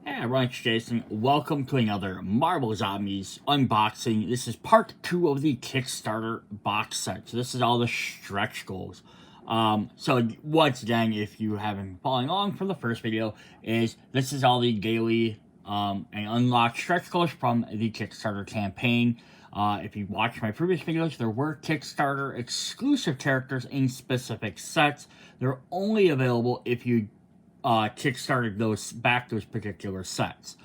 Hey everyone, it's Jason. Welcome to another Marvel Zombies unboxing. This is part 2 of the Kickstarter box set. So this is all the stretch goals. So once again, if you haven't been following along from the first video, this is all the daily and unlocked stretch goals from the Kickstarter campaign. If you watched my previous videos, there were Kickstarter exclusive characters in specific sets. They're only available if you kickstarted those particular sets.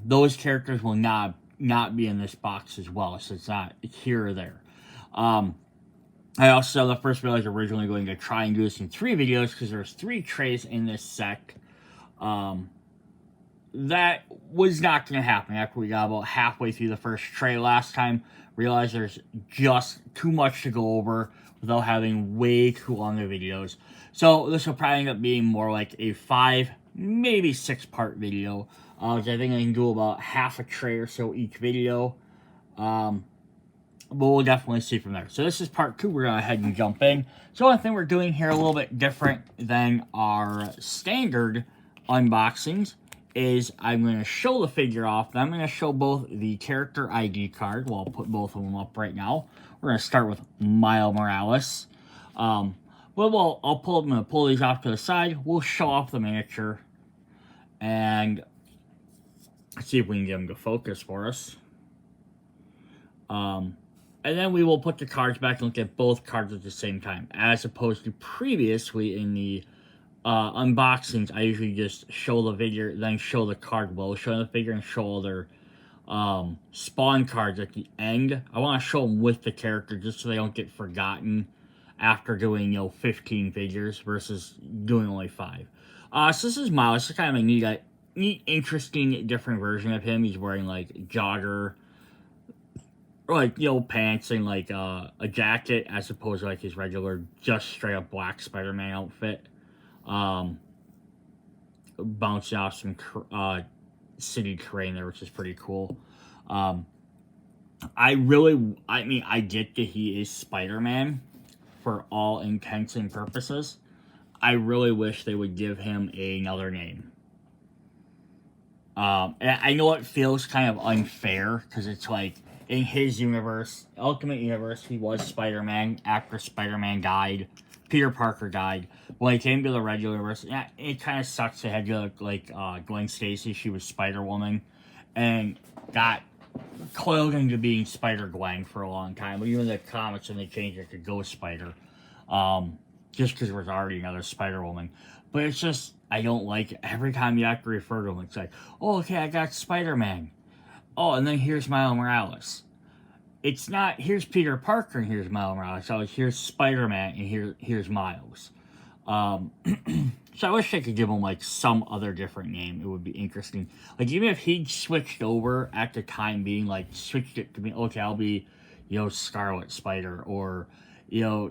Those characters will not be in this box as well, so it's not here or there. I also, the first video I was originally going to try and do this in 3 videos because there's 3 trays in this set. That was not going to happen after we got about halfway through the first tray last time. Realized there's just too much to go over without having way too long of videos. So this will probably end up being more like a 5, maybe 6-part video. I think I can do about half a tray or so each video. But we'll definitely see from there. So this is part 2. We're going to go ahead and jump in. So one thing we're doing here a little bit different than our standard unboxings is I'm going to show the figure off. Then I'm going to show both the character ID card. Well, I'll put both of them up right now. We're going to start with Miles Morales. I'm going to pull these off to the side. We'll show off the miniature and see if we can get them to focus for us. And then we will put the cards back and look at both cards at the same time, as opposed to previously in the unboxings. I usually just show the figure, then show the card. Well, show the figure and show all their spawn cards at the end. I want to show them with the character just so they don't get forgotten after doing 15 figures versus doing only 5. So this is Miles. It's kind of a neat, interesting, different version of him. He's wearing like jogger, or pants and like a jacket, as opposed to like his regular just straight up black Spider-Man outfit. Bouncing off some city terrain there, which is pretty cool. I get that he is Spider-Man for all intents and purposes. I really wish they would give him another name. And I know it feels kind of unfair, because it's like, in his universe, Ultimate Universe, he was Spider-Man. After Spider-Man died, Peter Parker died. When he came to the regular universe, yeah, it kind of sucks. They had to look like Gwen Stacy. She was Spider-Woman, and got coiled into being Spider-Gwen for a long time. But even the comics, when they changed it to Ghost Spider, just because there was already another Spider-Woman. But it's just, I don't like it. Every time you have to refer to him, it's like, oh, okay, I got Spider-Man. Oh, and then here's Miles Morales. It's not, here's Peter Parker and here's Miles Morales. So here's Spider-Man and here's Miles. So I wish I could give him like some other different name. It would be interesting. Like, even if he'd switched over at the time being, like switched it to be, okay, I'll be, Scarlet Spider, or,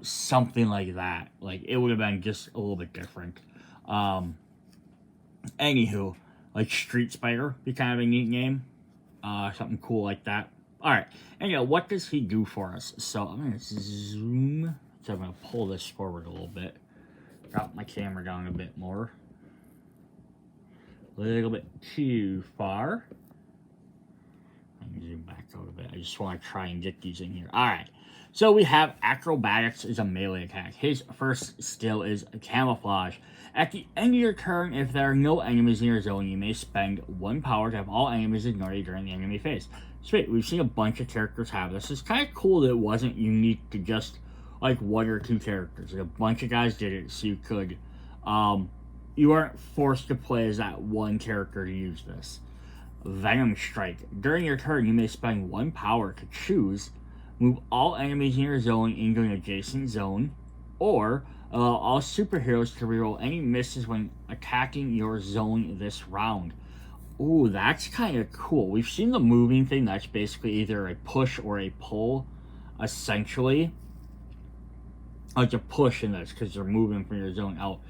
something like that. Like, it would have been just a little bit different. Anywho, like Street Spider be kind of a neat name. Something cool like that. Alright, and what does he do for us? So I'm going to zoom. So I'm going to pull this forward a little bit. Drop my camera down a bit more. A little bit too far. Let me zoom back out a bit. I just want to try and get these in here. Alright, so we have Acrobatics is a melee attack. His first skill is Camouflage. At the end of your turn, if there are no enemies in your zone, you may spend 1 power to have all enemies ignore you during the enemy phase. Sweet, we've seen a bunch of characters have this. It's kind of cool that it wasn't unique to just like 1 or 2 characters. Like, a bunch of guys did it, so you could, you aren't forced to play as that one character to use this. Venom Strike. During your turn, you may spend 1 power to choose, move all enemies in your zone into an adjacent zone, or allow all superheroes to reroll any misses when attacking your zone this round. Ooh, that's kind of cool. We've seen the moving thing. That's basically either a push or a pull, essentially. Like a push in this, because they're moving from your zone out.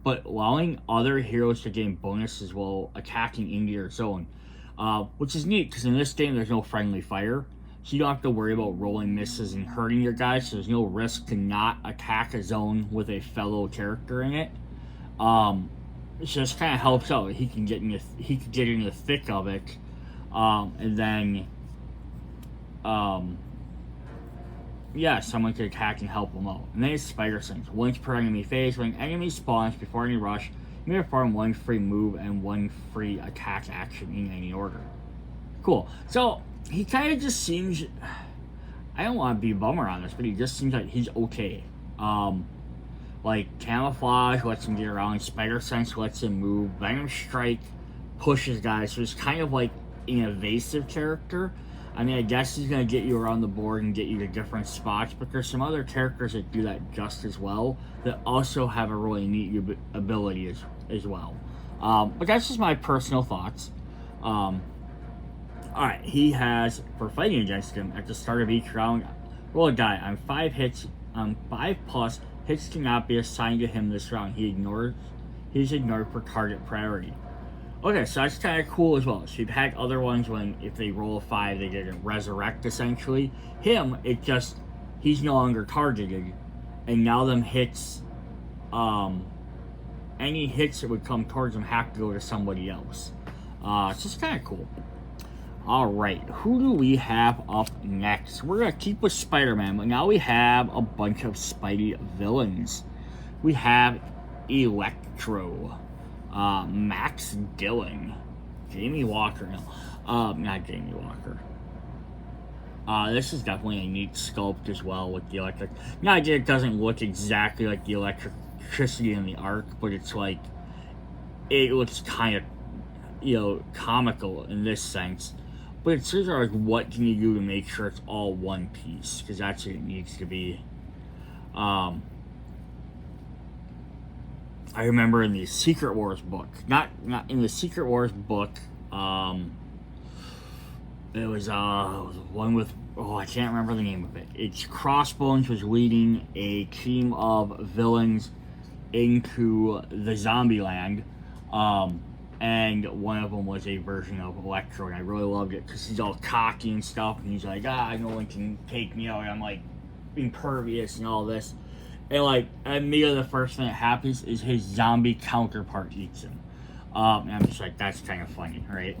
But allowing other heroes to gain bonuses while attacking into your zone. Which is neat, because in this game there's no friendly fire. So you don't have to worry about rolling misses and hurting your guys. So there's no risk to not attack a zone with a fellow character in it. so this kind of helps out. He can get in the thick of it, and then, yeah, someone could attack and help him out. And then his spider sense. Once per enemy phase, when an enemy spawns before any rush, you may perform one free move and one free attack action in any order. Cool. So he kind of just seems. I don't want to be a bummer on this, but he just seems like he's okay. Like camouflage lets him get around, spider sense lets him move, venom strike pushes guys, so he's kind of like an evasive character. I mean, I guess he's gonna get you around the board and get you to different spots, but there's some other characters that do that just as well, that also have a really neat ability as well. But that's just my personal thoughts. Alright, he has, for fighting against him, at the start of each round, roll a die. On 5 hits, on 5+, hits cannot be assigned to him this round. He's ignored for target priority. Okay, so that's kind of cool as well. So you've had other ones when, if they roll a 5, they get a resurrect, essentially. Him, it just, he's no longer targeted, and now them hits, any hits that would come towards him have to go to somebody else. So it's kind of cool. Alright, who do we have up next? We're going to keep with Spider-Man, but now we have a bunch of Spidey villains. We have Electro, Max Dillon, Jamie Walker, not Jamie Walker. This is definitely a neat sculpt as well with the electric. Now, it doesn't look exactly like the electricity in the arc, but it's like, it looks kind of, comical in this sense. But it's sort of like, what can you do to make sure it's all one piece? Because that's what it needs to be. I remember in the Secret Wars book, not in the Secret Wars book, it was one with, I can't remember the name of it. It's Crossbones was leading a team of villains into the zombie land. And one of them was a version of Electro, and I really loved it because he's all cocky and stuff, and he's like, no one can take me out, I'm like impervious and all this. And like, immediately the first thing that happens is his zombie counterpart eats him. And I'm just like, that's kind of funny, right?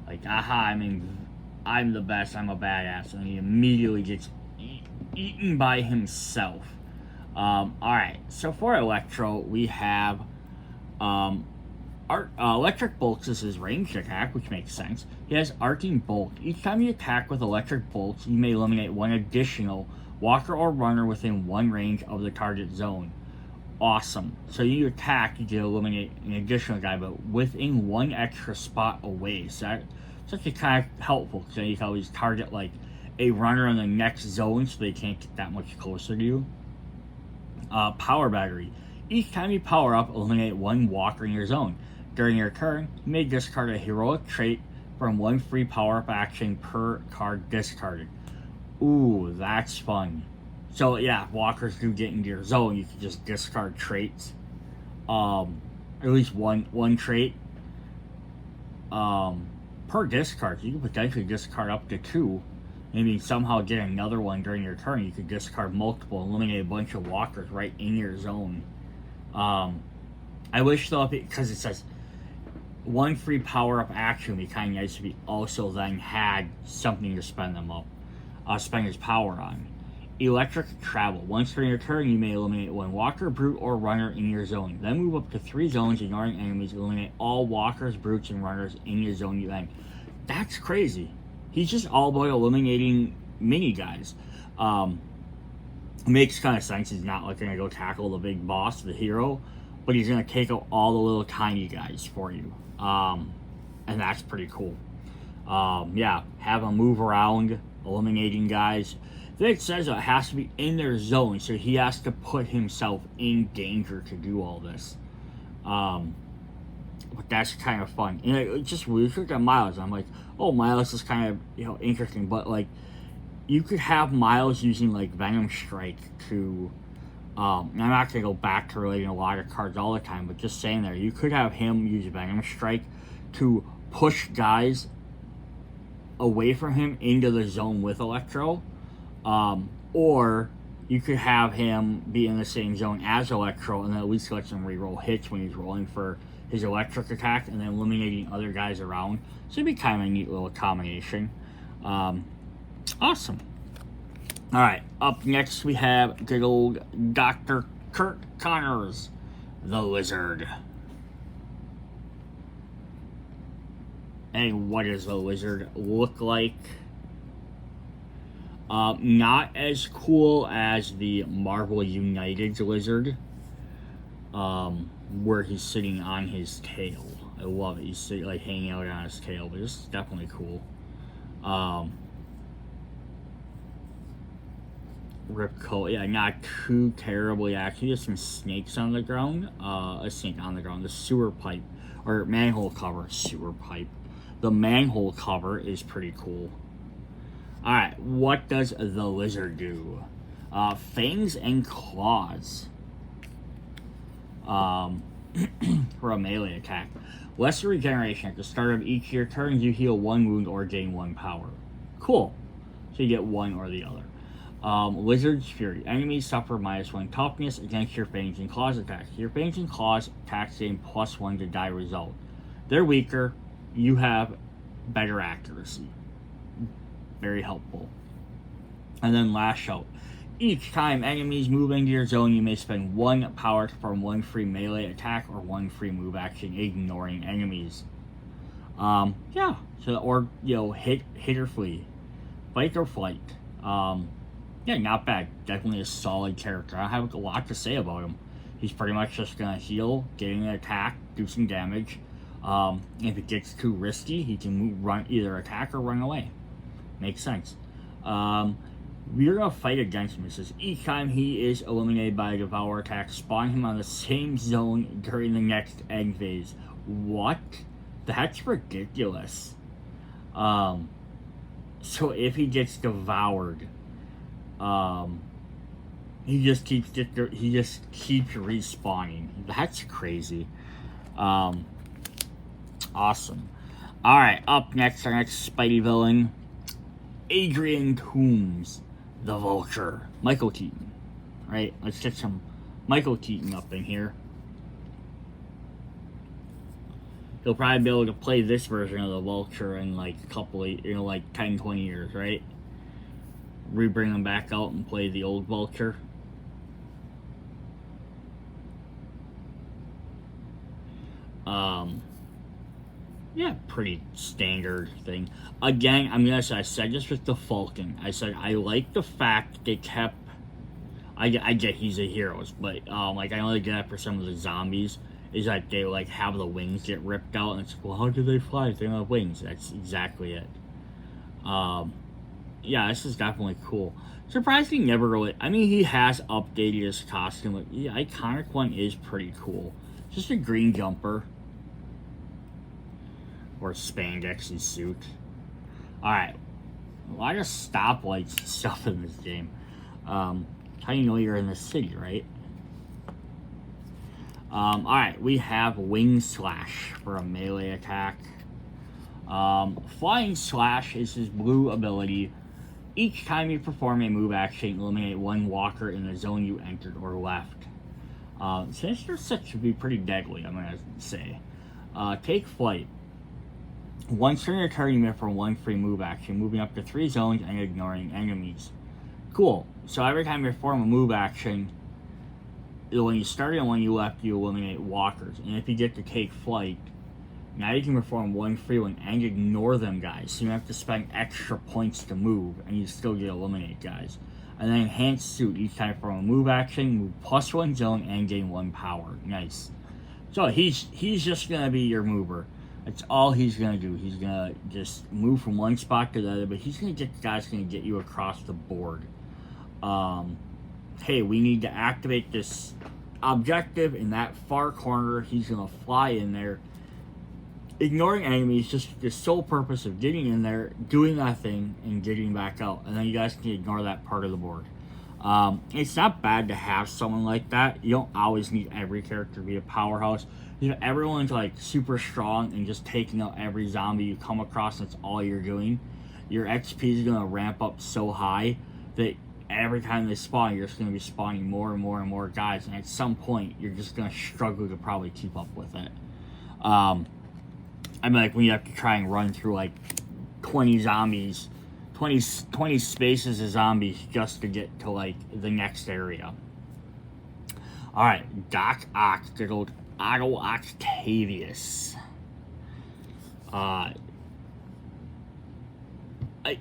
Like, I'm the best, I'm a badass, and he immediately gets eaten by himself. Alright, so for Electro, we have, Electric Bolts is his ranged attack, which makes sense. He has Arcing Bolt. Each time you attack with Electric Bolts, you may eliminate one additional walker or runner within one range of the target zone. Awesome. So you attack, you can eliminate an additional guy, but within one extra spot away. So that's actually kind of helpful, because you can always target like a runner in the next zone so they can't get that much closer to you. Power Battery. Each time you power up, eliminate one walker in your zone. During your turn, you may discard a heroic trait from one free power-up action per card discarded. Ooh, that's fun. So yeah, walkers do get into your zone, you can just discard traits. At least one trait. Per discard, you can potentially discard up to 2. Maybe somehow get another one during your turn. You could discard multiple, eliminate a bunch of walkers right in your zone. I wish though, because it says one free power-up action would be kind of nice if he also then had something to spend his power on. Electric Travel. Once during your turn, you may eliminate one walker, brute, or runner in your zone. Then move up to 3 zones, ignoring enemies. Eliminate all walkers, brutes, and runners in your zone you enter. That's crazy. He's just all about eliminating mini guys. Makes kind of sense. He's not like going to go tackle the big boss, the hero, but he's going to take out all the little tiny guys for you. And that's pretty cool. Yeah, have him move around, eliminating guys. Then it says it has to be in their zone, so he has to put himself in danger to do all this. But that's kind of fun. And it just, we look at Miles, I'm like, oh, Miles is kind of, interesting, but like, you could have Miles using like Venom Strike to, I'm not going to go back to relating a lot of cards all the time, but just saying there, you could have him use Venom Strike to push guys away from him into the zone with Electro, or you could have him be in the same zone as Electro, and then at least lets him reroll hits when he's rolling for his electric attack, and then eliminating other guys around. So it'd be kind of a neat little combination. Awesome. Alright, up next we have good old Dr. Kurt Connors, the Lizard. And what does the Lizard look like? Not as cool as the Marvel United Lizard, where he's sitting on his tail. I love it. He's sitting, like, hanging out on his tail, but this is definitely cool. Ripcoat, yeah, not too terribly actually. Just some snakes on the ground. A snake on the ground. The sewer pipe, or manhole cover. Sewer pipe. The manhole cover is pretty cool. Alright, what does the Lizard do? Fangs and claws. For a melee attack. Lesser regeneration. At the start of each of your turns, you heal 1 wound or gain 1 power. Cool. So you get one or the other. Lizard's Fury. Enemies suffer -1 toughness against your fangs and claws attacks. Your fangs and claws attacks gain +1 to die result. They're weaker. You have better accuracy. Very helpful. And then Lash Out. Each time enemies move into your zone, you may spend 1 power to perform 1 free melee attack or 1 free move action, ignoring enemies. Yeah. So, or, you know, hit or flee. Fight or flight. Yeah, not bad. Definitely a solid character. I have a lot to say about him. He's pretty much just gonna heal, get an attack, do some damage. If it gets too risky, he can run, either attack or run away. Makes sense. We're gonna fight against him. It says each time he is eliminated by a Devour attack, spawn him on the same zone during the next end phase. What? That's ridiculous. So if he gets devoured, he just keeps respawning. That's crazy. Awesome. Alright, up next, our next Spidey villain, Adrian Toomes, the Vulture. Michael Keaton. Right, let's get some Michael Keaton up in here. He'll probably be able to play this version of the Vulture in like a couple of, like 10, 20 years, right? Bring him back out and play the old Vulture. Yeah, pretty standard thing. Again, I'm gonna say, I said this with the Falcon. I said I like the fact they kept. I get he's a Heroes, but like I only get that for some of the zombies. Is that they like have the wings get ripped out, and it's well, how do they fly if they don't have wings? That's exactly it. Yeah, this is definitely cool. Surprisingly, never really. I mean, he has updated his costume, but the iconic one is pretty cool. Just a green jumper. Or spandex suit. Alright. A lot of stoplights and stuff in this game. How do you know you're in the city, right? Alright, we have Wing Slash for a melee attack. Flying Slash is his blue ability. Each time you perform a move action, eliminate 1 walker in the zone you entered or left. Sinister 6 should be pretty deadly, I'm gonna say. Take Flight. Once during your turn, you may perform 1 free move action, moving up to 3 zones and ignoring enemies. Cool. So every time you perform a move action, when you started and when you left, you eliminate walkers. And if you get to Take Flight, now you can perform 1 free one and ignore them guys. So you have to spend extra points to move, and you still get eliminate guys. And then Enhanced Suit. Each time you perform a move action, move +1 zone and gain 1 power. Nice. So he's just gonna be your mover. That's all he's gonna do. He's gonna just move from one spot to the other, but he's gonna get the guys gonna get you across the board. Hey, we need to activate this objective in that far corner. He's gonna fly in there, ignoring enemies, just the sole purpose of getting in there, doing that thing, and getting back out. And then you guys can ignore that part of the board. It's not bad to have someone like that. You don't always need every character to be a powerhouse. You know, everyone's like super strong and just taking out every zombie you come across. That's all you're doing. Your XP is gonna ramp up so high that every time they spawn, you're just going to be spawning more and more and more guys, and at some point, you're just going to struggle to probably keep up with it. I mean, like, when you have to try and run through, like, 20 zombies, 20 spaces of zombies just to get to, like, the next area. Alright, Doc Ock, good old Otto Octavius.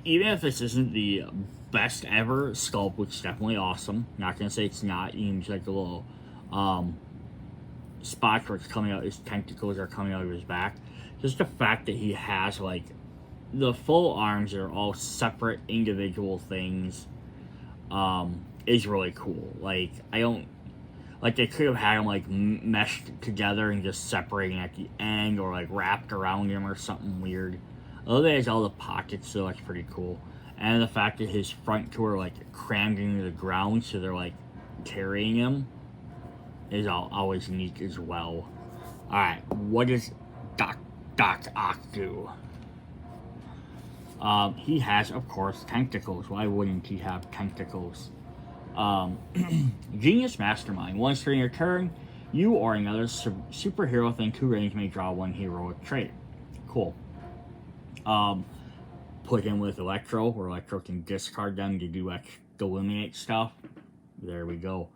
Even if this isn't the best ever sculpt, which is definitely awesome, not gonna say it's not, even like a little spots where it's coming out, his tentacles are coming out of his back. Just the fact that he has like the full arms are all separate individual things is really cool. Like, I don't like, they could have had him like meshed together and just separating at the end, or like wrapped around him or something weird. Although there's all the pockets, so that's pretty cool. And the fact that his front two are like crammed into the ground, so they're like carrying him, is always neat as well. Alright, what does Doc Ock do? He has, of course, tentacles. Why wouldn't he have tentacles? Genius Mastermind. Once during your turn, you or another superhero within 2 range may draw 1 heroic trait. Cool. Put him with Electro, where Electro can discard them to do eliminate stuff. There we go.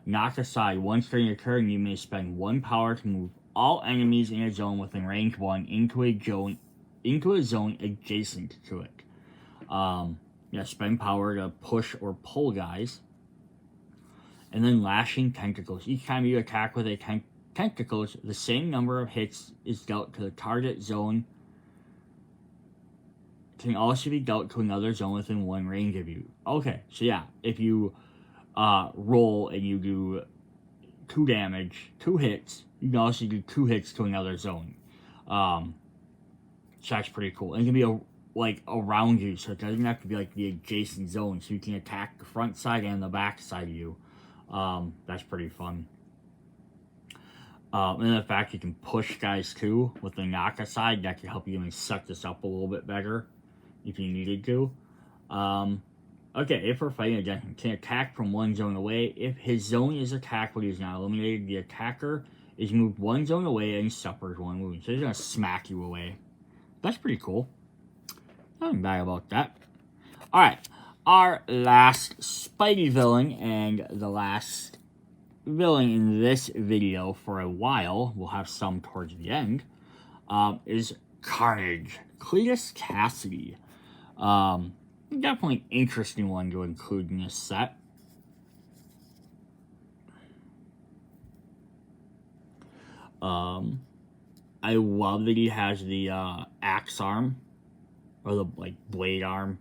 Knock aside. Once during your turn, you may spend 1 power to move all enemies in a zone within range 1 into a zone adjacent to it. Yeah, spend power to push or pull guys. And then Lashing Tentacles. Each time you attack with a tentacles, the same number of hits is dealt to the target zone. It can also be dealt to another zone within 1 range of you. Okay, so yeah, if you roll and you do 2 damage, 2 hits, you can also do 2 hits to another zone. So that's pretty cool. And it can be like around you, so it doesn't have to be like the adjacent zone. So you can attack the front side and the back side of you. That's pretty fun. And the fact you can push guys too with the knock aside, that can help you even set this up a little bit better if you needed to. Okay, if we're fighting against him, can attack from 1 zone away. If his zone is attacked but he is not eliminated, the attacker is moved 1 zone away and suffers 1 wound. So he's gonna smack you away. That's pretty cool. Nothing bad about that. Alright, our last Spidey villain, and the last villain in this video for a while, we'll have some towards the end, is Carnage. Cletus Cassidy. Definitely an interesting one to include in this set. I love that he has the axe arm, or the like blade arm,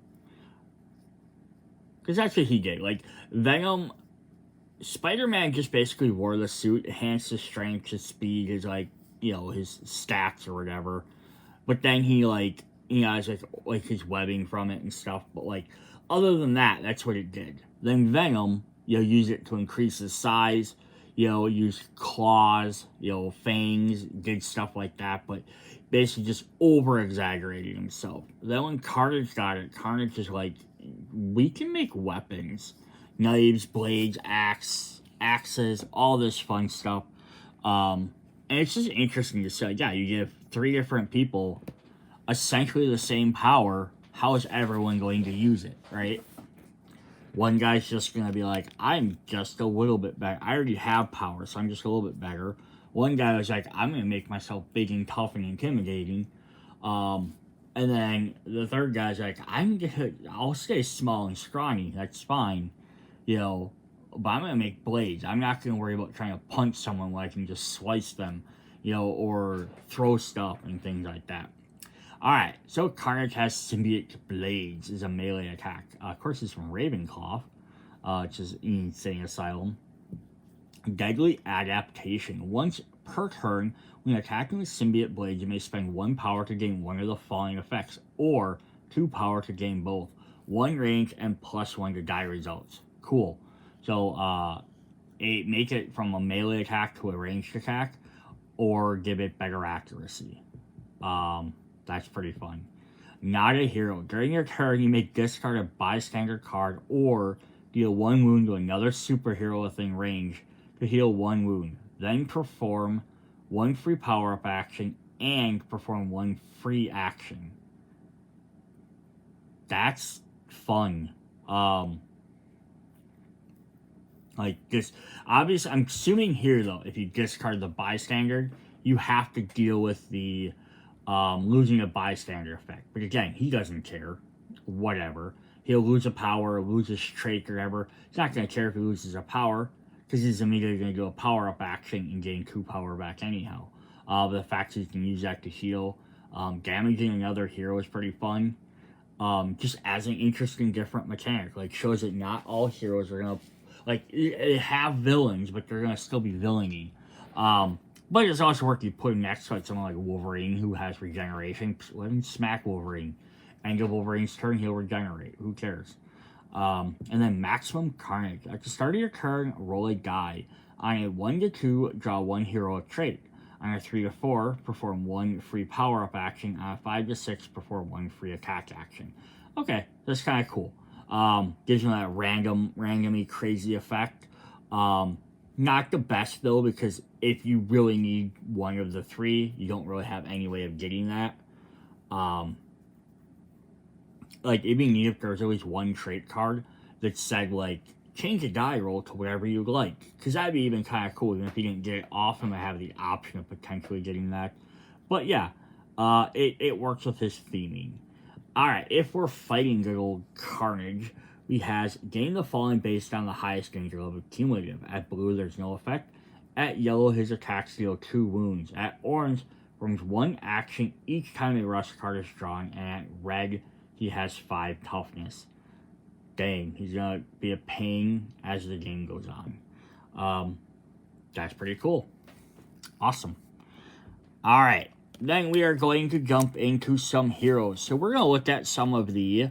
because that's what he did. Like, Venom, Spider-Man just basically wore the suit, enhanced his strength, his speed, his like, you know, his stats or whatever. But then he like, you know, has like his webbing from it and stuff. But like, other than that, that's what it did. Then Venom, you know, used it to increase his size. You know, used claws, you know, fangs, did stuff like that, but basically just over-exaggerated himself. Then when Carnage got it, Carnage is like, we can make weapons. Knives, blades, axes, all this fun stuff. And it's just interesting to say, yeah, you give 3 different people essentially the same power. How is everyone going to use it, right? One guy's just going to be like, I'm just a little bit better. I already have power, so I'm just a little bit better. One guy was like, I'm going to make myself big and tough and intimidating. And then the third guy's like, I'll stay small and scrawny. That's fine. You know, but I'm going to make blades. I'm not going to worry about trying to punch someone where I can just slice them, you know, or throw stuff and things like that. Alright, so Carnage has Symbiote Blades is a melee attack. Of course, it's from Ravenclaw, which is Insane Asylum. Deadly Adaptation. Once per turn, when attacking with Symbiote Blades, you may spend 1 power to gain 1 of the following effects, or 2 power to gain both. 1 range and +1 to die results. Cool. So, make it from a melee attack to a ranged attack, or give it better accuracy. That's pretty fun. Not a hero. During your turn, you may discard a bystander card or Deal 1 wound to another superhero within range to heal 1 wound. Then perform 1 free power-up action and perform 1 free action. That's fun. Like this, obviously, I'm assuming here though, if you discard the bystander, you have to deal with the losing a bystander effect. But again, he doesn't care. Whatever. He'll lose a power, lose his trait, or whatever. He's not going to care if he loses a power, because he's immediately going to do a power-up action and gain 2 power back anyhow. But the fact that you can use that to heal, damaging another hero is pretty fun. Just as an interesting, different mechanic. Like, shows that not all heroes are going to, like, they have villains, but they're going to still be villainy. But it's also worth you putting next to, like, someone like Wolverine, who has regeneration. Let him smack Wolverine. End of Wolverine's turn, he'll regenerate. Who cares? And then maximum carnage. At the start of your turn, roll a die. On a 1 to 2, draw 1 heroic trait. On a 3 to 4, perform 1 free power-up action. On a 5 to 6, perform 1 free attack action. Okay, that's kind of cool. Gives you that randomly crazy effect. Not the best, though, because if you really need one of the 3, you don't really have any way of getting that. Like, it'd be neat if there was at least 1 trait card that said, like, change the die roll to whatever you like. Because that'd be even kind of cool, even if you didn't get it often, I have the option of potentially getting that. But yeah, it works with his theming. Alright, if we're fighting good old Carnage, we has gain the falling based on the highest danger level cumulative. At blue, there's no effect. At yellow, his attacks deal 2 wounds. At orange, brings 1 action each time a rush card is drawn. And at red, he has 5 toughness. Dang, he's gonna be a pain as the game goes on. That's pretty cool. Awesome. Alright, then we are going to jump into some heroes. So we're gonna look at some of the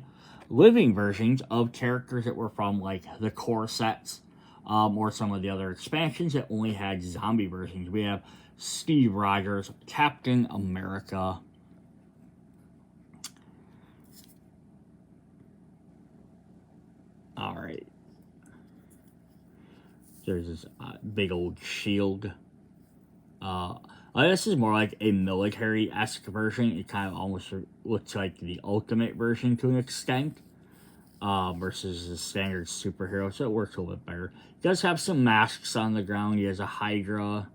living versions of characters that were from, like, the core sets, or some of the other expansions that only had zombie versions. We have Steve Rogers, Captain America, alright. There's this big old shield. This is more like a military-esque version. It kind of almost looks like the ultimate version to an extent. Versus the standard superhero, so it works a little bit better. He does have some masks on the ground. He has a Hydra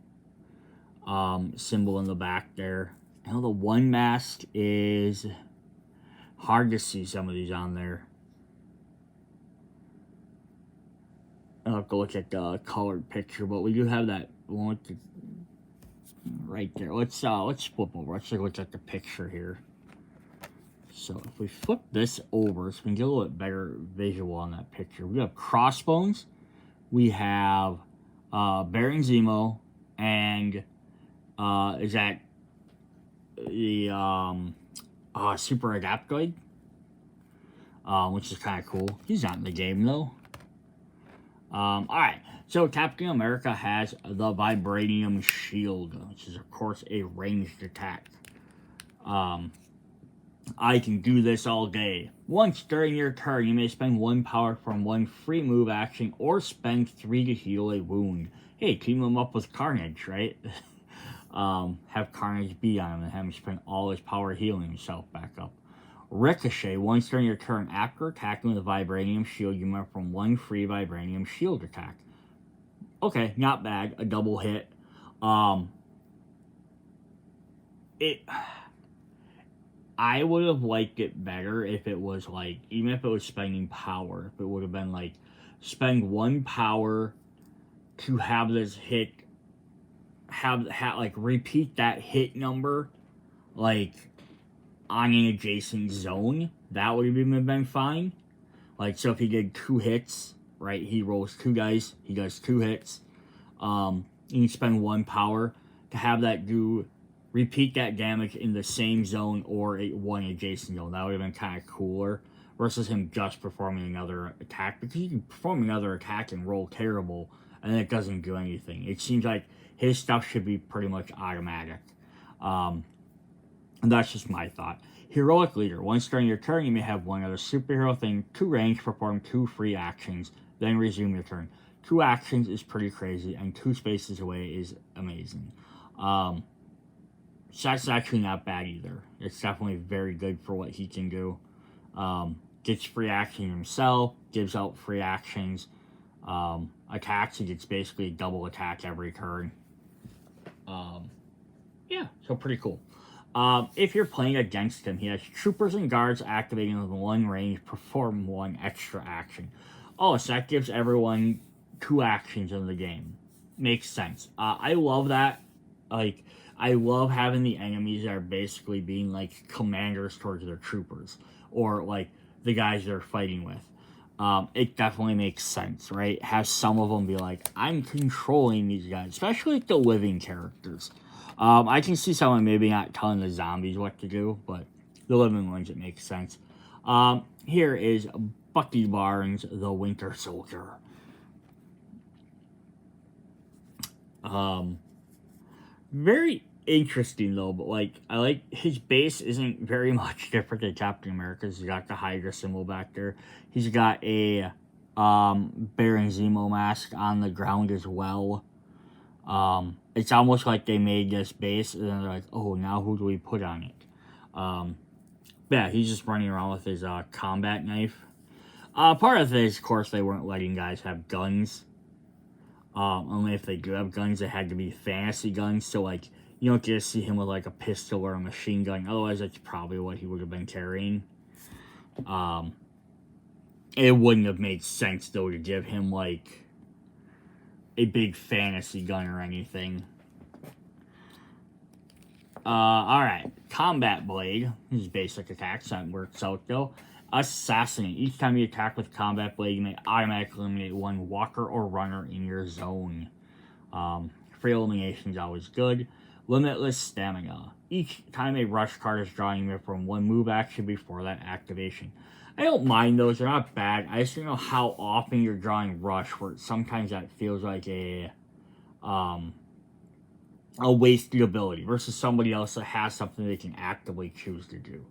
symbol in the back there. I know the one mask is hard to see some of these on there. I'll have to look at the colored picture, but we do have that one right there. Let's flip over. Let's look at the picture here. So if we flip this over, so we can get a little bit better visual on that picture. We have Crossbones, we have Baron Zemo, and is that the Super Adaptoid? Which is kind of cool. He's not in the game though. Alright, so Captain America has the Vibranium Shield, which is of course a ranged attack. I can do this all day. Once during your turn, you may spend 1 power from 1 free move action or spend 3 to heal a wound. Hey, team him up with Carnage, right? Have Carnage be on him and have him spend all his power healing himself back up. Ricochet, once during your turn, after attacking with a Vibranium Shield, you may from 1 free Vibranium Shield attack. Okay, not bad. A double hit. I would have liked it better if it was like, even if it was spending power, if it would have been like, spend 1 power to have this hit, like, repeat that hit number, like, on an adjacent zone. That would have even been fine. Like, so if he did 2 hits, right, he rolls 2 dice, he does 2 hits, you spend 1 power to have that do, repeat that damage in the same zone or one adjacent zone. That would have been kind of cooler versus him just performing another attack, because you can perform another attack and roll terrible and it doesn't do anything. It seems like his stuff should be pretty much automatic. And that's just my thought. Heroic Leader. Once during your turn, you may have one other superhero thing, 2 range, perform 2 free actions, then resume your turn. 2 actions is pretty crazy, and 2 spaces away is amazing. So that's actually not bad either. It's definitely very good for what he can do. Gets free action himself, gives out free actions. Attacks, he gets basically double attack every turn. Yeah, so pretty cool. If you're playing against him, he has troopers and guards activating with 1 range, perform 1 extra action. Oh, so that gives everyone 2 actions in the game. Makes sense. I love that. Like, I love having the enemies that are basically being like commanders towards their troopers, or like the guys they're fighting with. It definitely makes sense, right? Have some of them be like, I'm controlling these guys, especially like the living characters. I can see someone maybe not telling the zombies what to do, but the living ones, it makes sense. Here is Bucky Barnes, the Winter Soldier. Very interesting though, but like I like his base isn't very much different than Captain America's. He's got the Hydra symbol back there. He's got a Baron Zemo mask on the ground as well. It's almost like they made this base and then they're like, oh, now who do we put on it? Yeah, he's just running around with his combat knife. Part of this, of course, they weren't letting guys have guns. Only if they do have guns, it had to be fantasy guns. So, like, you don't get to see him with, like, a pistol or a machine gun. Otherwise, that's probably what he would have been carrying. It wouldn't have made sense, though, to give him, like, a big fantasy gun or anything. Alright. Combat Blade. This is basic attacks. That works out, though. Assassinate. Each time you attack with Combat Blade, you may automatically eliminate 1 walker or runner in your zone. Free elimination is always good. Limitless Stamina. Each time a rush card is drawn, you may perform 1 move action before that activation. I don't mind those. They're not bad. I just don't know how often you're drawing rush, where sometimes that feels like a wasted ability versus somebody else that has something they can actively choose to do.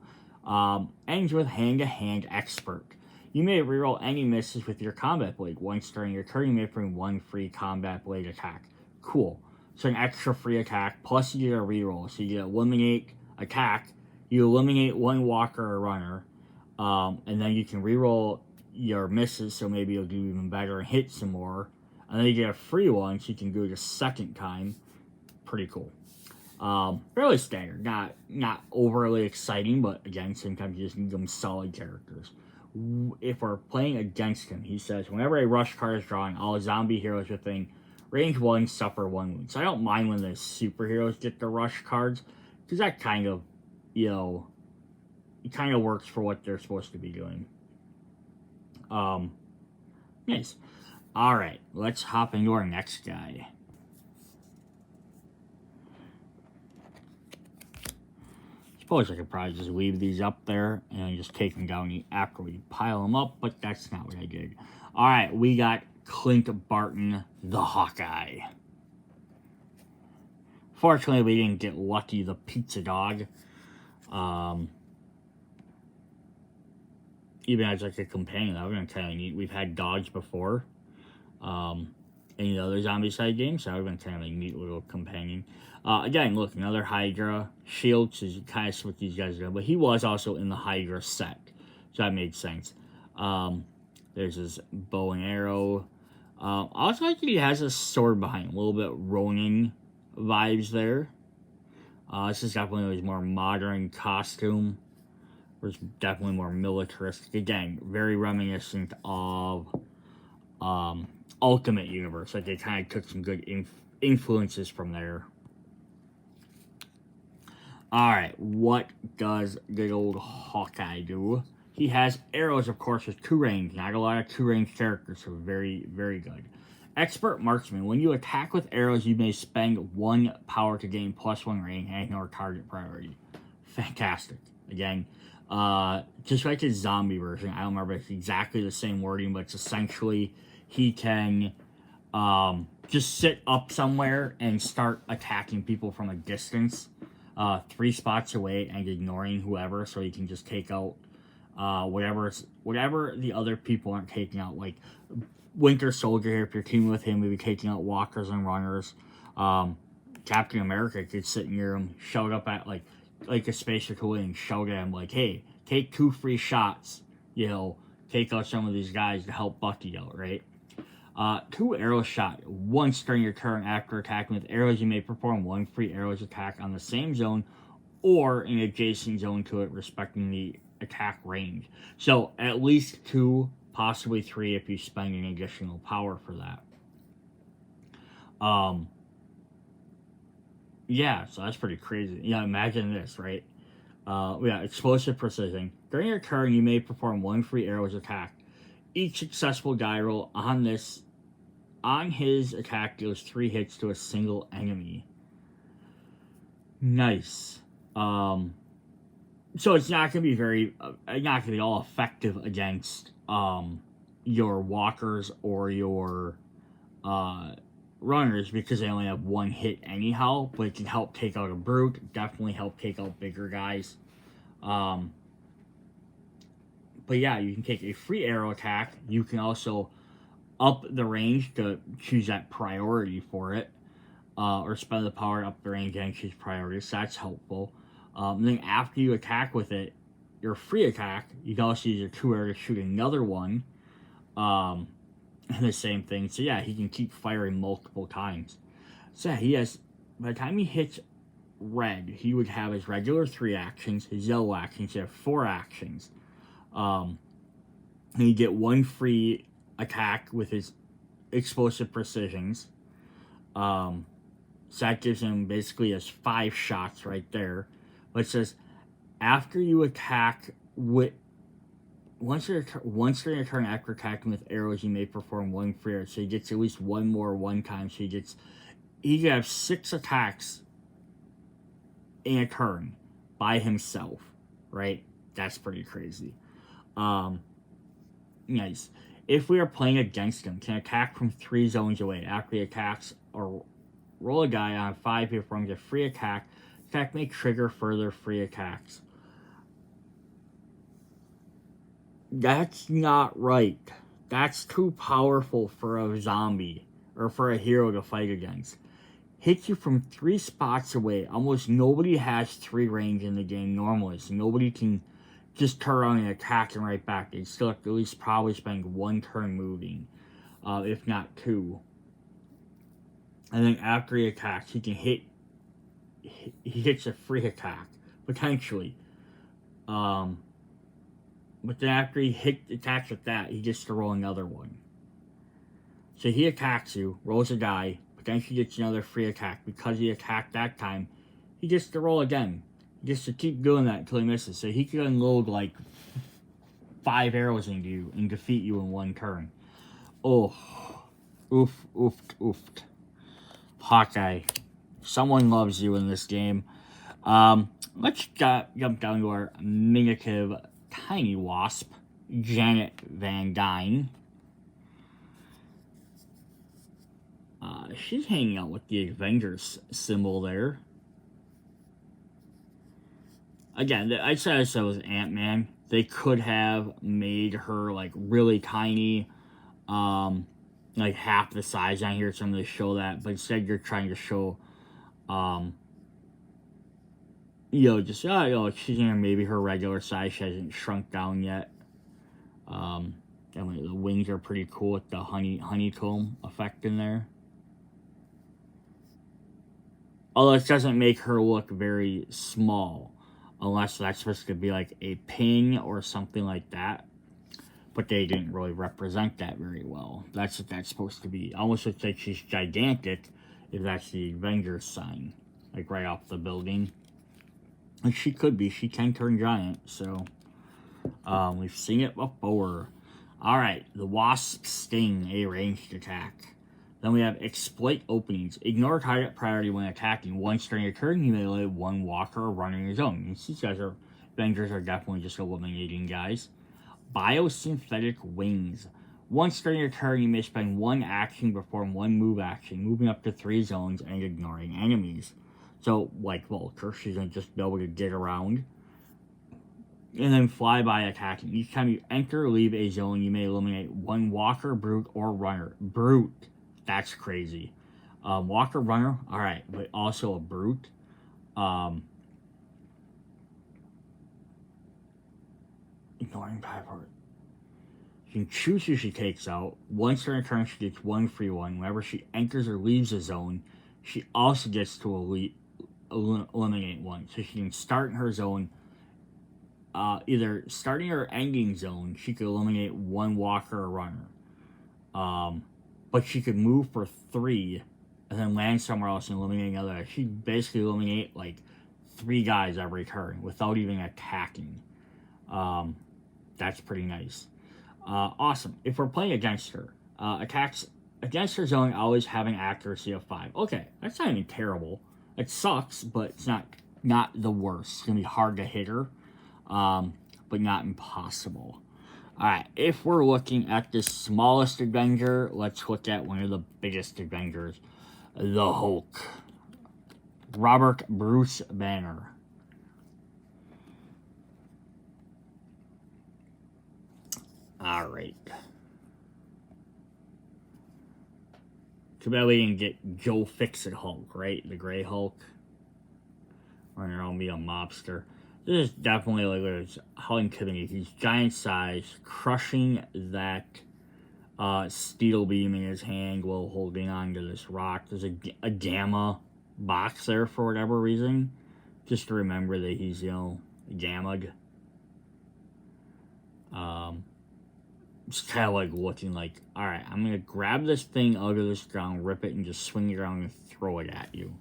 Ends with hand-to-hand expert. You may reroll any misses with your combat blade. Once during your turn, you may bring 1 free combat blade attack. Cool. So an extra free attack, plus you get a reroll. So you get eliminate attack, you eliminate 1 walker or runner, and then you can reroll your misses, so maybe you'll do even better and hit some more. And then you get a free one, so you can do it a second time. Pretty cool. Fairly standard, not overly exciting, but again, sometimes you just need them solid characters. If we're playing against him, he says, whenever a rush card is drawn, all zombie heroes within range 1 suffer 1 wound. So I don't mind when the superheroes get the rush cards, because that kind of, you know, it kind of works for what they're supposed to be doing. Nice. Alright, let's hop into our next guy. Suppose I could probably just leave these up there and just take them down after we pile them up, but that's not what I did. Alright, we got Clint Barton, the Hawkeye. Fortunately, we didn't get Lucky the Pizza Dog. Even as like a companion, that would have been kind of neat. We've had dogs before. Any other zombie side games, so that would have been kind of a neat little companion. Again, look, another Hydra. Shields is kind of what these guys are, but he was also in the Hydra set, so that made sense. There's his bow and arrow. I also like that he has a sword behind him, a little bit Ronin vibes there. This is definitely his more modern costume. It's definitely more militaristic. Again, very reminiscent of Ultimate Universe. Like they kind of took some good influences from there. Alright, what does good old Hawkeye do? He has arrows, of course, with 2 range. Not a lot of 2 range characters, so very, very good. Expert Marksman. When you attack with arrows, you may spend 1 power to gain +1 range and ignore target priority. Fantastic. Again, just like his zombie version, I don't remember if it's exactly the same wording, but it's essentially he can just sit up somewhere and start attacking people from a distance. 3 spots away and ignoring whoever, so you can just take out whatever the other people aren't taking out. Like Winter Soldier here, if you're teaming with him, maybe taking out walkers and runners. Captain America could sit near him, shout up at like a space shuttle and shout at him like, "Hey, take 2 free shots. You know, take out some of these guys to help Bucky out, right?" 2 arrow shot. Once during your turn after attacking with arrows, you may perform 1 free arrows attack on the same zone or an adjacent zone to it, respecting the attack range. So at least 2, possibly 3 if you spend an additional power for that. Yeah, so that's pretty crazy. Yeah, imagine this, right? Yeah, explosive precision. During your turn, you may perform 1 free arrows attack. Each successful die roll on his attack deals 3 hits to a single enemy. Nice. So it's not gonna be not gonna be all effective against your walkers or your runners, because they only have 1 hit anyhow, but it can help take out a brute, definitely help take out bigger guys. But yeah, you can take a free arrow attack. You can also up the range to choose that priority for it, or spend the power to up the range and choose priority, so that's helpful. And then after you attack with it, your free attack, you can also use your 2 arrow to shoot another one. And the same thing. So yeah, he can keep firing multiple times. So yeah, he has, by the time he hits red, he would have his regular 3 actions, his yellow actions, he have 4 actions. And you get 1 free attack with his explosive precisions. So that gives him basically his 5 shots right there. But it says, after you attack with, once during your turn after attacking with arrows, you may perform 1 free arrow. So he gets at least 1 more 1 time. So he can have 6 attacks in a turn by himself, right? That's pretty crazy. Nice. If we are playing against him, can attack from 3 zones away. After he attacks or roll a die on 5, he performs a free attack. Attack may trigger further free attacks. That's not right. That's too powerful for a zombie or for a hero to fight against. Hits you from 3 spots away. Almost nobody has 3 range in the game normally, so nobody can just turn around and attack and right back. They still have to at least probably spend 1 turn moving, if not 2. And then after he attacks, he can hit. He hits a free attack potentially. But then after he attacks with that, he gets to roll another one. So he attacks you, rolls a die, potentially gets another free attack. Because he attacked that time, he gets to roll again. He gets to keep doing that until he misses. So he can unload like 5 arrows into you and defeat you in 1 turn. Oh, oof. Hawkeye, someone loves you in this game. Let's jump down to our miniative tiny wasp, Janet Van Dyne. She's hanging out with the Avengers symbol there. Again, I said it was Ant-Man. They could have made her like really tiny, like half the size on here, something to show that. But instead, you're trying to show, she's in maybe her regular size. She hasn't shrunk down yet. And the wings are pretty cool with the honeycomb effect in there. Although it doesn't make her look very small, unless that's supposed to be like a pin or something like that. But they didn't really represent that very well. That's what that's supposed to be. Almost looks like she's gigantic, if that's the Avengers sign, like right off the building. And she could be. She can turn giant, so we've seen it before. Alright, the Wasp Sting, a ranged attack. Then we have Exploit Openings. Ignore target priority when attacking. Once during your turn, you may let 1 walker or runner in your zone. These guys are, Avengers are definitely just eliminating guys. Biosynthetic Wings. Once during your turn, you may spend 1 action to perform 1 move action, moving up to 3 zones and ignoring enemies. So, like Vulture, she's going to just be able to get around. And then flyby attacking. Each time you enter or leave a zone, you may eliminate one walker, brute, or runner. Brute. That's crazy. Walker, runner, alright, but also a brute. Ignoring power. You can choose who she takes out. Once during a turn, she gets one free one. Whenever she enters or leaves a zone, she also gets to eliminate one. So she can start in her zone. Either starting or ending zone, she could eliminate one walker or runner. But she could move for 3 and then land somewhere else and eliminate another. She'd basically eliminate like 3 guys every turn without even attacking. That's pretty nice. Awesome. If we're playing against her, attacks against her zone always have an accuracy of 5. Okay, that's not even terrible. It sucks, but it's not the worst. It's gonna be hard to hit her, but not impossible. Alright, if we're looking at the smallest Avenger, let's look at one of the biggest Avengers, the Hulk. Robert Bruce Banner. Alright. Too bad we didn't get Joe Fix-It Hulk, right? The Gray Hulk. Running around be a mobster. This is definitely like how intimidating. He's giant size, crushing that steel beam in his hand while holding on to this rock. There's a gamma box there for whatever reason. Just to remember that he's, gammaed. It's kind of like looking like, alright, I'm going to grab this thing out of this ground, rip it, and just swing it around and throw it at you.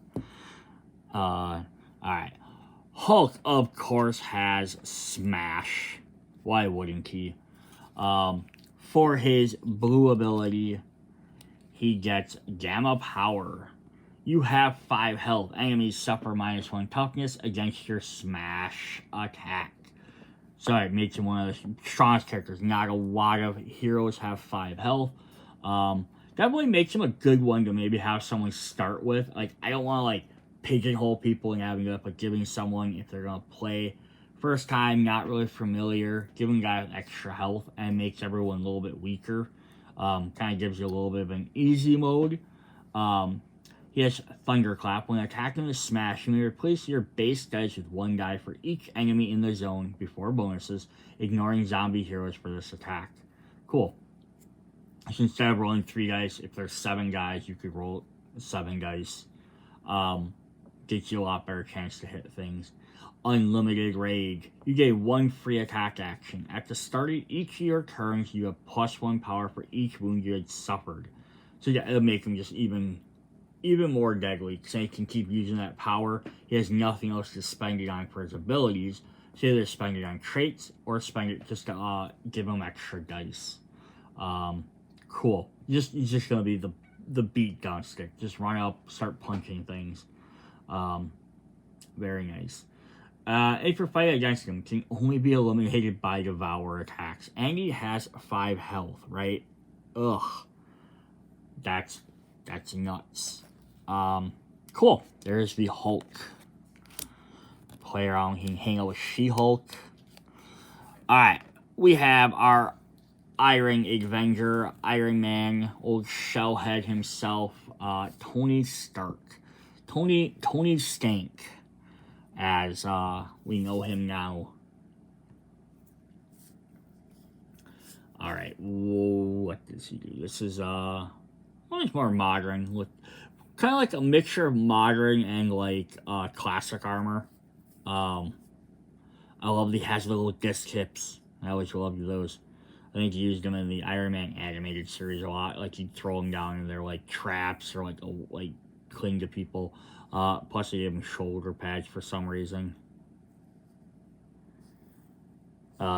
Alright. Hulk, of course, has Smash. Why wouldn't he? For his blue ability, he gets Gamma Power. You have 5 health. Enemies suffer -1 toughness against your Smash attack. So it makes him one of the strongest characters. Not a lot of heroes have 5 health. Definitely makes him a good one to maybe have someone start with. Like, I don't want to, like, pigeonhole people and having it, but giving someone, if they're going to play first time, not really familiar, giving guys extra health and makes everyone a little bit weaker. Kind of gives you a little bit of an easy mode. He has Thunderclap. When attacking with Smash, you may replace your base dice with 1 die for each enemy in the zone before bonuses, ignoring zombie heroes for this attack. Cool. So instead of rolling 3 dice, if there's 7 guys, you could roll 7 dice. Gets you a lot better chance to hit things. Unlimited Rage. You get 1 free attack action. At the start of each of your turns, you have +1 power for each wound you had suffered. So yeah, it'll make him just even more deadly, because he can keep using that power. He has nothing else to spend it on for his abilities. So either spend it on traits, or spend it just to give him extra dice. Cool. He's just going to be the beat down stick. Just run up, start punching things. Very nice. If you're fighting against him, can only be eliminated by Devour attacks. And he has 5 health, right? Ugh. That's nuts. Cool. There's the Hulk. Play around, he can hang out with She-Hulk. Alright, we have our Iron Avenger, Iron Man, old Shellhead himself, Tony Stark. Tony Stank, as we know him now. Alright, what does he do? This is, it's more modern. Look, kind of like a mixture of modern and, like, classic armor. I love that he has little disc hips. I always loved those. I think he used them in the Iron Man animated series a lot. Like, he'd throw them down and they're like traps or like cling to people. Plus they gave him shoulder pads for some reason.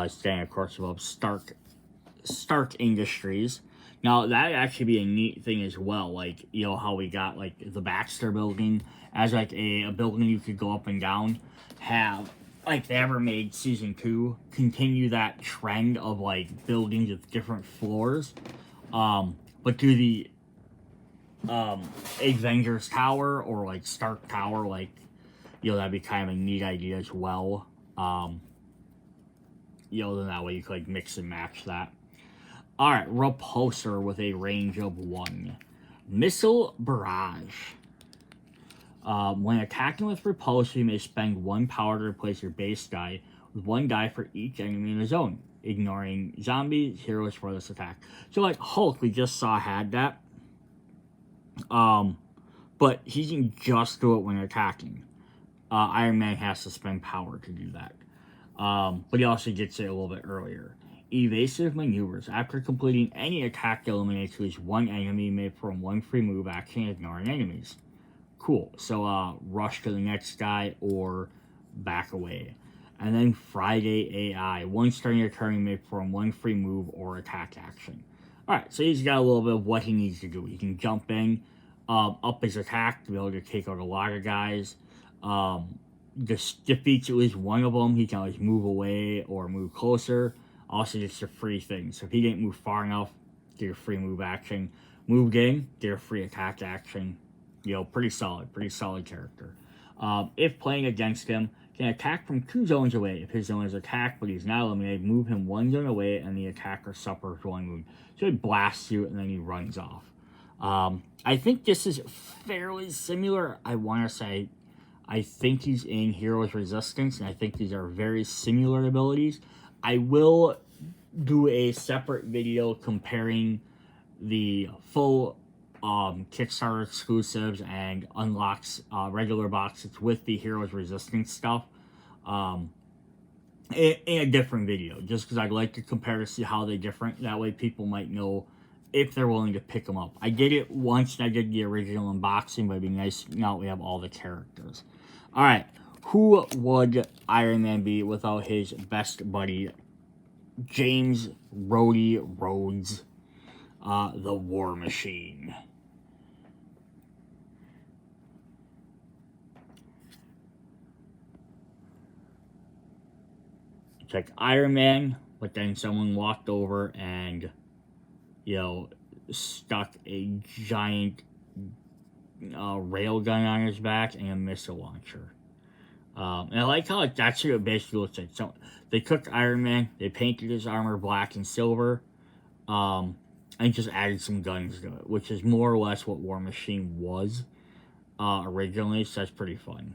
Staying, of course, above Stark Industries. Now, that'd actually be a neat thing as well. Like, how we got, like, the Baxter building as, like, a building you could go up and down. Have, like, they ever made Season 2, continue that trend of, like, buildings with different floors. But do the Avengers Tower or, like, Stark Tower, like, that'd be kind of a neat idea as well. Then that way you could like mix and match that. Alright, Repulsor with a range of 1. Missile Barrage. When attacking with Repulsor, you may spend 1 power to replace your base die with 1 die for each enemy in the zone, ignoring zombies, heroes for this attack. So like Hulk, we just saw had that. But he can just do it when attacking. Iron Man has to spend power to do that. But he also gets it a little bit earlier. Evasive Maneuvers. After completing any attack that eliminates at least 1 enemy, may perform 1 free move action ignoring enemies. Cool. So, rush to the next guy or back away. And then Friday AI. Once starting your turn, you may perform 1 free move or attack action. Alright, so he's got a little bit of what he needs to do. He can jump in, up his attack to be able to take out a lot of guys. Just defeats at least one of them. He can always move away or move closer. Also, just a free thing. So if he didn't move far enough, get a free move action. Moved in, get a free attack action. Pretty solid character. If playing against him, can attack from 2 zones away. If his zone is attacked but he's not eliminated, move him 1 zone away and the attacker suffers 1 wound. So he blasts you and then he runs off. I think this is fairly similar. I want to say I think he's in Heroes Resistance, and I think these are very similar abilities. I will do a separate video comparing the full Kickstarter exclusives and unlocks regular boxes with the Heroes Resistance stuff in a different video, just because I'd like to compare to see how they're different. That way people might know if they're willing to pick them up. I did it once and I did the original unboxing, but it'd be nice now that we have all the characters. Alright, who would Iron Man be without his best buddy, James Rhodey Rhodes, the War Machine? It's like Iron Man, but then someone walked over and, stuck a giant railgun on his back and a missile launcher. And I like how that's what it basically looks like. So they took Iron Man, they painted his armor black and silver, and just added some guns to it, which is more or less what War Machine was originally, so that's pretty fun.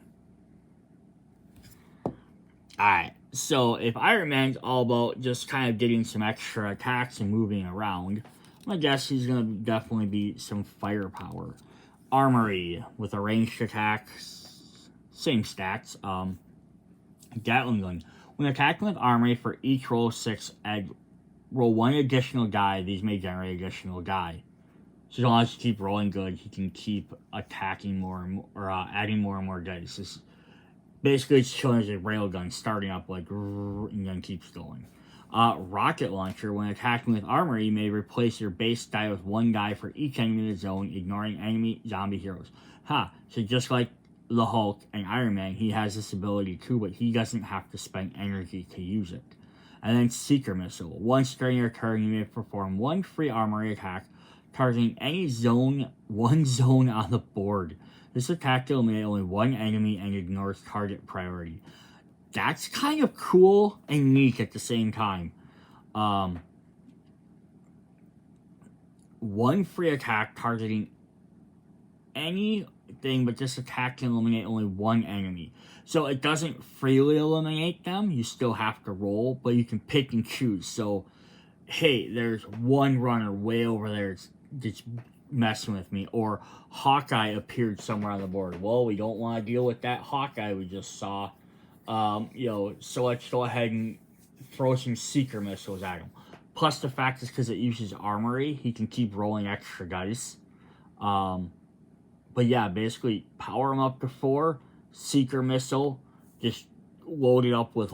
Alright, so if Iron Man's all about just kind of getting some extra attacks and moving around, I guess he's going to definitely be some firepower. Armory with a ranged attack, same stats. Gatling gun. When attacking with armory, for each roll of 6, roll 1 additional die. These may generate additional die. So as long as you keep rolling good, you can keep attacking more and more, or adding more and more dice. Basically, it's showing as a railgun starting up like, and then keeps going. Rocket launcher. When attacking with armor, you may replace your base die with 1 die for each enemy in the zone, ignoring enemy zombie heroes. So just like the Hulk and Iron Man, he has this ability too, but he doesn't have to spend energy to use it. And then Seeker Missile. Once during your turn, you may perform 1 free armory attack, targeting any zone, 1 zone on the board. This attack will eliminate only 1 enemy and ignores target priority. That's kind of cool and unique at the same time. 1 free attack targeting anything, but this attack can eliminate only 1 enemy. So it doesn't freely eliminate them. You still have to roll, but you can pick and choose. So, hey, there's 1 runner way over there that's messing with me. Or Hawkeye appeared somewhere on the board. Well, we don't want to deal with that Hawkeye we just saw. So let's go ahead and throw some Seeker Missiles at him. Plus the fact is because it uses armory, he can keep rolling extra dice. But yeah, basically power him up to 4, Seeker Missile, just load it up with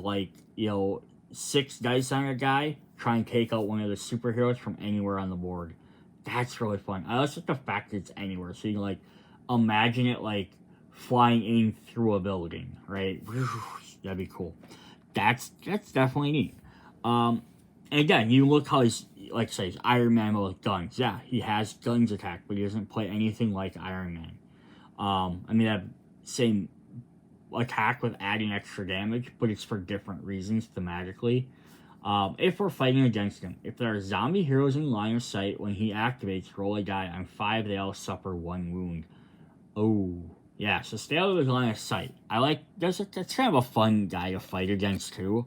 6 dice on a guy, try and take out one of the superheroes from anywhere on the board. That's really fun. I also like the fact that it's anywhere, so you can imagine it flying in through a building, right? That'd be cool. That's definitely neat. And again, you look how he's, like say, Iron Man with guns. Yeah, he has guns attack, but he doesn't play anything like Iron Man. That same attack with adding extra damage, but it's for different reasons thematically. If we're fighting against him, if there are zombie heroes in line of sight, when he activates, roll a die. On 5, they all suffer 1 wound. Oh, yeah, so stay out of his line of sight. I like, that's kind of a fun guy to fight against too.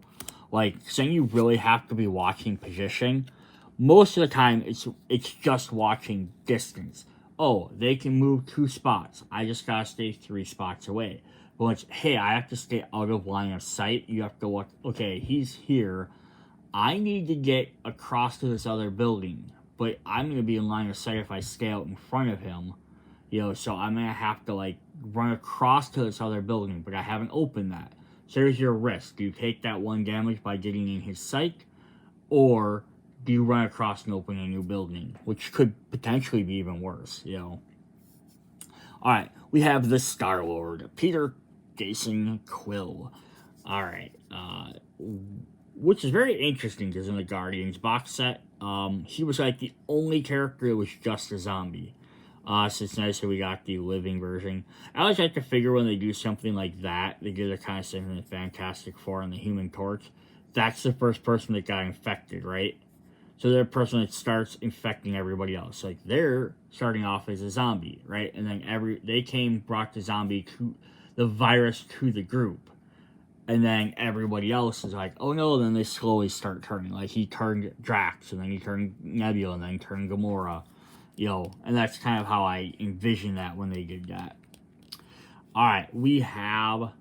Like, saying you really have to be watching position. Most of the time, it's just watching distance. Oh, they can move 2 spots. I just gotta stay 3 spots away. But it's, hey, I have to stay out of line of sight. You have to look, okay, he's here. I need to get across to this other building. But I'm going to be in line of sight if I stay out in front of him. So I'm going to have to, like, run across to this other building. But I haven't opened that. So there's your risk. Do you take that 1 damage by getting in his sight? Or do you run across and open a new building? Which could potentially be even worse, Alright, we have the Star-Lord, Peter Jason Quill. Alright, which is very interesting because in the Guardians box set, he was like the only character that was just a zombie. So it's nice that we got the living version. I always like to figure when they do something like that, they do the kind of same thing in Fantastic Four and the Human Torch. That's the first person that got infected, right? So they're the person that starts infecting everybody else. Like, they're starting off as a zombie, right? And then they brought the virus to the group. And then everybody else is like, oh no, then they slowly start turning. Like, he turned Drax, and then he turned Nebula, and then he turned Gamora. And that's kind of how I envision that when they did that. Alright, we have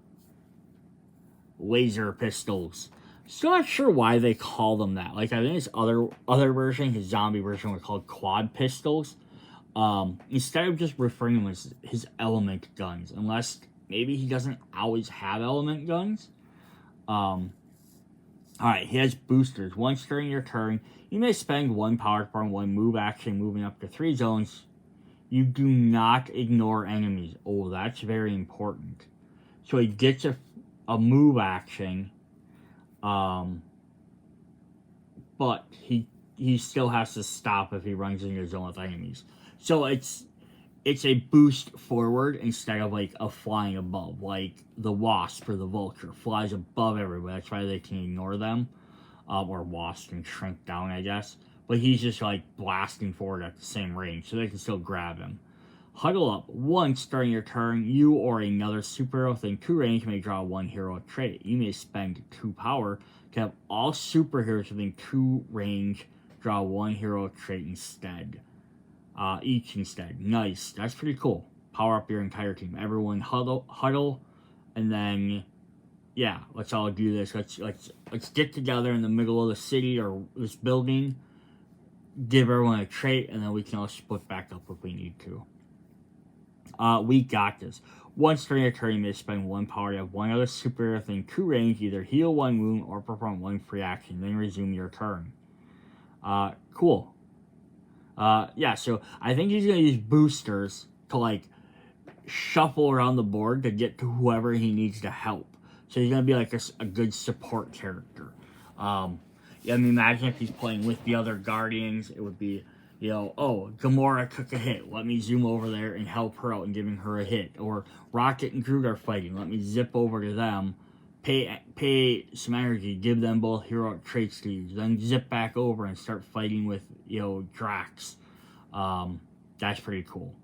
laser pistols. Still not sure why they call them that. Like, I think his other version, his zombie version, were called quad pistols. Instead of just referring to them as his element guns. Unless maybe he doesn't always have element guns. Alright, he has boosters. Once during your turn, you may spend 1 power for 1 move action, moving up to 3 zones. You do not ignore enemies. Oh, that's very important. So he gets a move action, but he still has to stop if he runs into a zone with enemies. So it's a boost forward instead of like a flying above, like the Wasp or the Vulture flies above everybody. That's why they can ignore them, or Wasp can shrink down, I guess. But he's just like blasting forward at the same range, so they can still grab him. Huddle up. Once during your turn, you or another superhero within 2 range may draw 1 hero trait. You may spend 2 power to have all superheroes within 2 range draw 1 hero trait instead. Each instead. Nice. That's pretty cool. Power up your entire team. Everyone huddle, and then yeah, let's all do this. Let's get together in the middle of the city or this building. Give everyone a trait, and then we can all split back up if we need to. We got this. Once during your turn, you may spend 1 power to have 1 other superhero within 2 range, either heal 1 wound or perform 1 free action, then resume your turn. Cool. Yeah, so I think he's going to use boosters to, like, shuffle around the board to get to whoever he needs to help. So he's going to be, like, a good support character. Yeah, I mean, imagine if he's playing with the other Guardians, it would be, oh, Gamora took a hit. Let me zoom over there and help her out and giving her a hit. Or Rocket and Groot are fighting. Let me zip over to them, pay some energy, give them both heroic traits to use, then zip back over and start fighting with, Drax. That's pretty cool.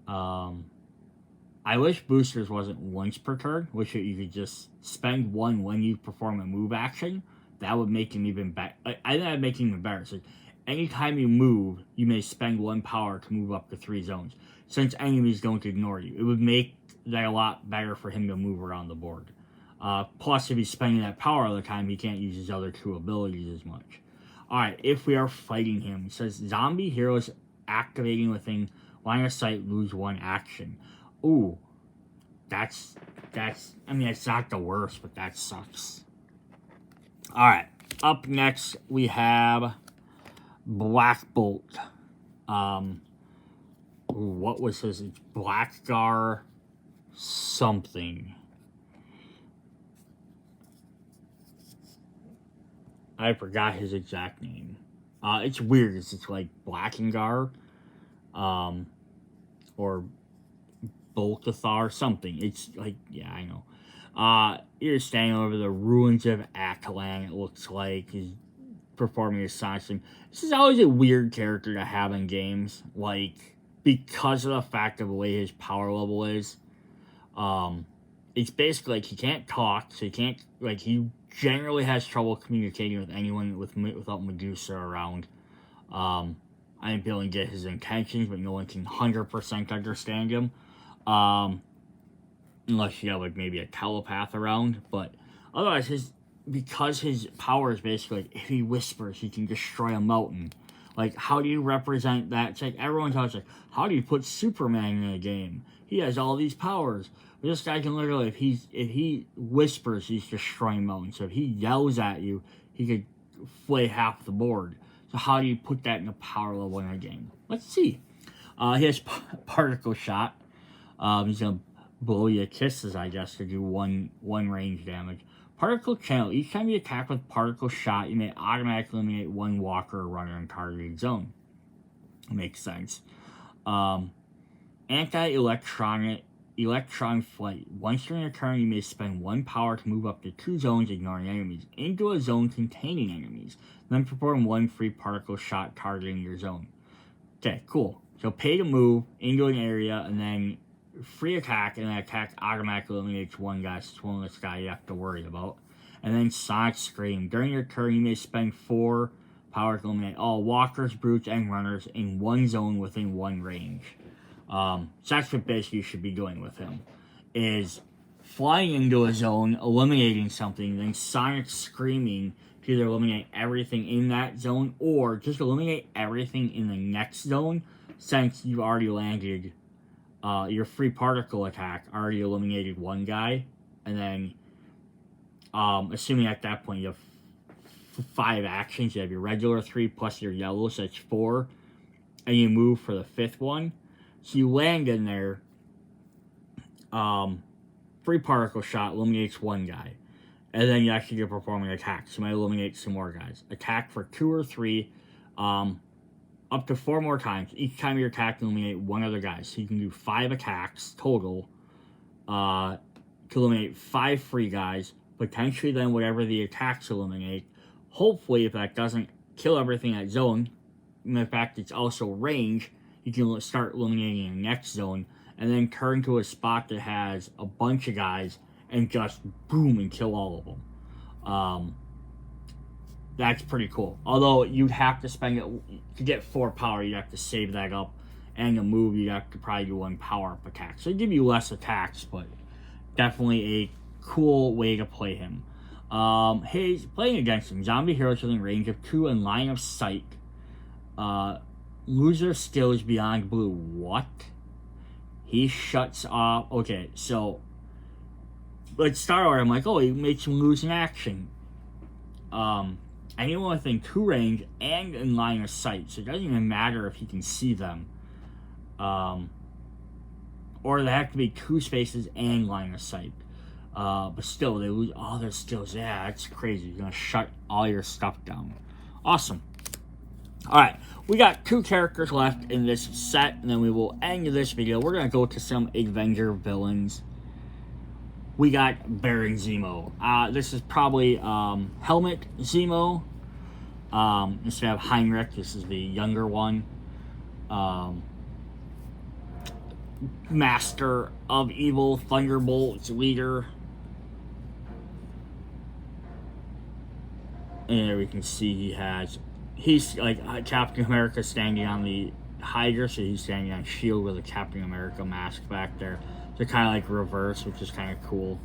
I wish boosters wasn't once per turn. Wish you could just spend 1 when you perform a move action. That would make him even better. I think that would make him even better. So anytime you move, you may spend 1 power to move up to 3 zones. Since enemies don't ignore you, it would make that a lot better for him to move around the board. Plus, if he's spending that power all the time, he can't use his other 2 abilities as much. Alright, if we are fighting him, it says zombie heroes activating within line of sight lose 1 action. Ooh, that's, I mean, it's not the worst, but that sucks. Alright, up next, we have Black Bolt. What was his? It's Blackgar something. I forgot his exact name. It's weird. It's like Blackengar, or Boltathar, something. It's like, yeah, I know. You're standing over the ruins of Akalan, it looks like. He's performing his sonic thing. This is always a weird character to have in games, like, because of the fact of the way his power level is. It's basically like he can't talk, so he can't, like, he generally has trouble communicating with anyone without Medusa around. I didn't be able to get his intentions, but no one can 100% understand him. Unless you have, like, maybe a telepath around. But otherwise, because his power is basically, like, if he whispers, he can destroy a mountain. Like, how do you represent that? It's like, everyone's always like, how do you put Superman in a game? He has all these powers. But this guy can literally, if he whispers, he's destroying mountains. So if he yells at you, he could flay half the board. So how do you put that in a power level in a game? Let's see. He has particle shot. He's gonna blow you kisses, I guess, to do one range damage. Particle channel. Each time you attack with particle shot, you may automatically eliminate one walker or runner in targeted zone. Makes sense. Electron flight. Once during your turn, you may spend 1 power to move up to 2 zones, ignoring enemies, into a zone containing enemies. Then perform 1 free particle shot targeting your zone. Okay, cool. So pay to move into an area, and then free attack, and that attack automatically eliminates one guy, so it's one less guy you have to worry about. And then Sonic Scream. During your turn, you may spend 4 power to eliminate all walkers, brutes, and runners in one zone within 1 range. So that's what basically you should be doing with him, is flying into a zone, eliminating something, then Sonic Screaming to either eliminate everything in that zone, or just eliminate everything in the next zone, since you already landed your free particle attack, already eliminated one guy, and then, assuming at that point you have 5 actions, you have your regular 3 plus your yellow, so that's 4, and you move for the 5th one. So you land in there, free particle shot eliminates one guy, and then you actually get performing attack, so you might eliminate some more guys. Attack for 2 or 3, up to 4 more times. Each time you attack, you eliminate one other guy. So you can do 5 attacks total to eliminate 5 free guys. Potentially then whatever the attacks eliminate. Hopefully, if that doesn't kill everything at zone, and the fact it's also range, you can start eliminating the next zone, and then turn to a spot that has a bunch of guys and just boom and kill all of them. That's pretty cool. Although you'd have to spend it to get 4 power, you'd have to save that up, and the move you'd have to probably do 1 power up attack. So it'd give you less attacks, but definitely a cool way to play him. He's playing against him. Zombie heroes within range of 2 and line of sight. Loser skills beyond blue. What? He shuts off. Okay, so let's start over. I'm like, oh, he makes him lose an action. Anyone within 2 range and in line of sight, so it doesn't even matter if he can see them. Or they have to be 2 spaces and line of sight. But still, they lose all their skills. Yeah, that's crazy. You're gonna shut all your stuff down. Awesome. Alright, we got 2 characters left in this set, and then we will end this video. We're gonna go to some Avenger villains. We got Baron Zemo. This is probably Helmet Zemo. Instead of Heinrich, this is the younger one. Master of Evil, Thunderbolt's leader. And there we can see he's like Captain America standing on the Hydra, so he's standing on S.H.I.E.L.D. with a Captain America mask back there. They're kind of like reverse, which is kind of cool.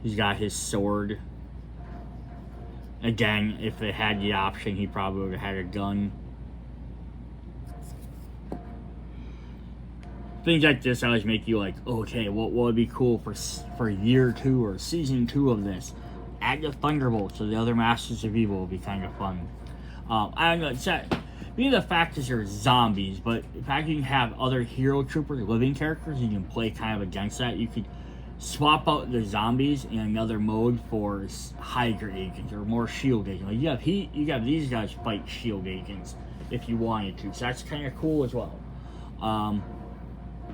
He's got his sword. Again, if it had the option, he probably would have had a gun. Things like this always make you like, okay, what would be cool for year 2 or season 2 of this? Add the Thunderbolts, so the other Masters of Evil will be kind of fun. I don't know, it's not, maybe the fact is they're zombies, but the fact you can have other hero troopers, living characters, you can play kind of against that. You could swap out the zombies in another mode for Hydra agents or more S.H.I.E.L.D. agents. Like you have these guys fight S.H.I.E.L.D. agents if you wanted to, so that's kind of cool as well.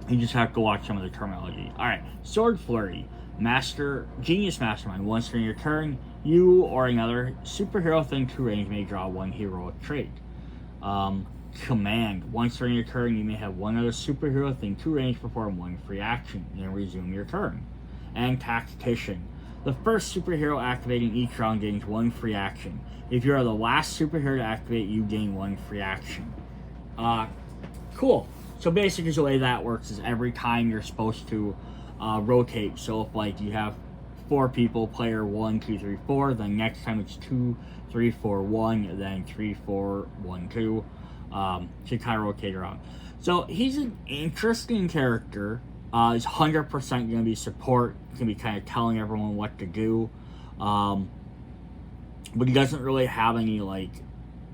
You just have to watch some of the terminology. Alright, Sword Flurry. Genius Mastermind. Once during your turn, you or another superhero thing to range may draw one heroic trait. Command. Once during your turn, you may have one other superhero thing to range, perform one free action, then resume your turn. And Tactician. The first superhero activating each round gains one free action. If you are the last superhero to activate, you gain one free action. Cool. So basically the way that works is every time you're supposed to rotate. So if like you have 4 people, player 1, 2, 3, 4, then next time it's 2, 3, 4, 1, then 3, 4, 1, 2. To kind of rotate around. So he's an interesting character. He's 100% going to be support. He's going to be kind of telling everyone what to do. But he doesn't really have any like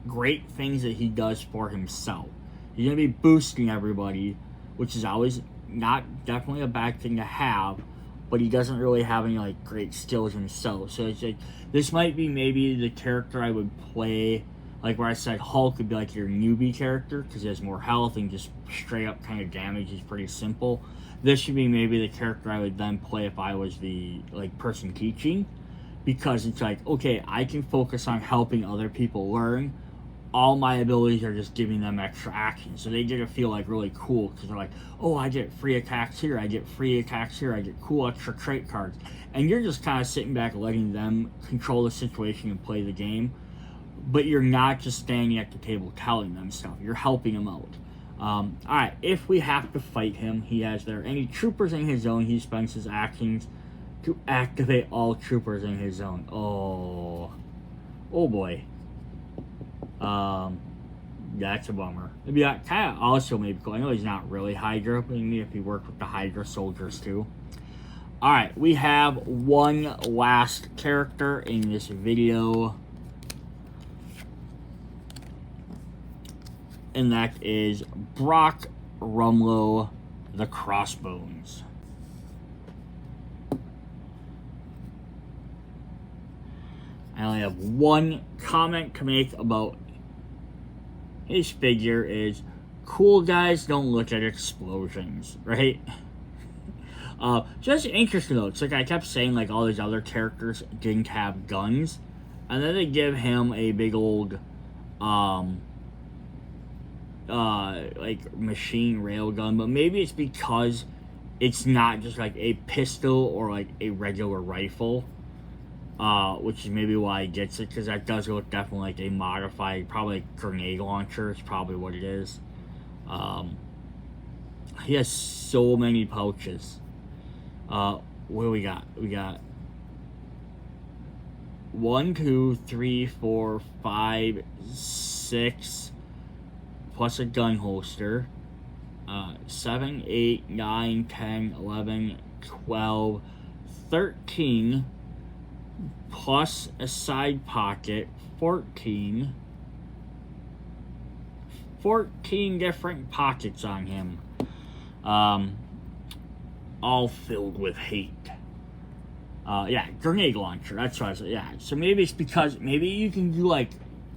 great things that he does for himself. He's going to be boosting everybody, which is always definitely a bad thing to have, but he doesn't really have any like great skills himself. So it's like, this might be maybe the character I would play, like where I said Hulk would be like your newbie character, because he has more health and just straight up kind of damage is pretty simple. This should be maybe the character I would then play if I was the like person teaching, because it's like, okay, I can focus on helping other people learn. All my abilities are just giving them extra action. So they get to feel like really cool, because they're like, oh, I get free attacks here, I get free attacks here, I get cool extra trait cards. And you're just kind of sitting back letting them control the situation and play the game. But you're not just standing at the table telling them stuff. You're helping them out. Alright, if we have to fight him, he has there any troopers in his zone, he spends his actions to activate all troopers in his zone. Oh boy. That's a bummer. It'd be kind of also maybe cool. I know he's not really Hydra, but maybe if he worked with the Hydra soldiers too. Alright, we have one last character in this video. And that is Brock Rumlow, the Crossbones. I only have one comment to make about his figure is, cool guys don't look at explosions, right? Just interesting though. It's like I kept saying like all these other characters didn't have guns, and then they give him a big old like machine railgun, but maybe it's because it's not just like a pistol or like a regular rifle, which is maybe why he gets it, because that does look definitely like a modified, probably like grenade launcher is probably what it is. He has so many pouches. What do we got? We got 1, 2, 3, 4, 5, 6 plus a gun holster, 7, 8, 9, 10, 11, 12, 13, plus a side pocket, 14 different pockets on him, all filled with hate. Yeah, grenade launcher, that's what I said, yeah. So maybe it's because, maybe you can do like,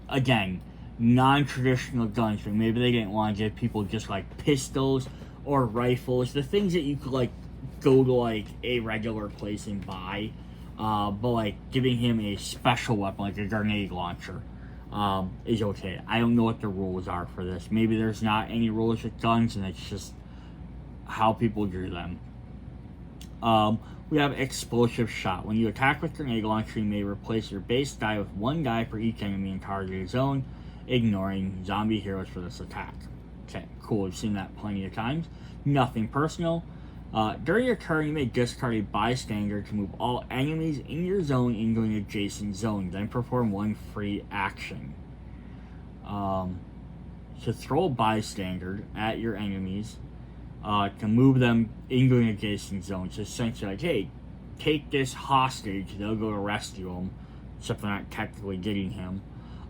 again, non-traditional guns, but maybe they didn't want to give people just like pistols or rifles, the things that you could like go to like a regular place and buy, but like giving him a special weapon like a grenade launcher is okay. I don't know what the rules are for this. Maybe there's not any rules with guns and it's just how people do them. We have explosive shot. When you attack with grenade launcher, you may replace your base die with 1 die for each enemy in targeted zone, ignoring zombie heroes for this attack. Okay, cool. We've seen that plenty of times. Nothing personal. During your turn, you may discard a bystander to move all enemies in your zone into an adjacent zone, then perform 1 free action. To throw a bystander at your enemies, to move them into an adjacent zone. So essentially like, hey, take this hostage, they'll go to rescue him, except they're not technically getting him.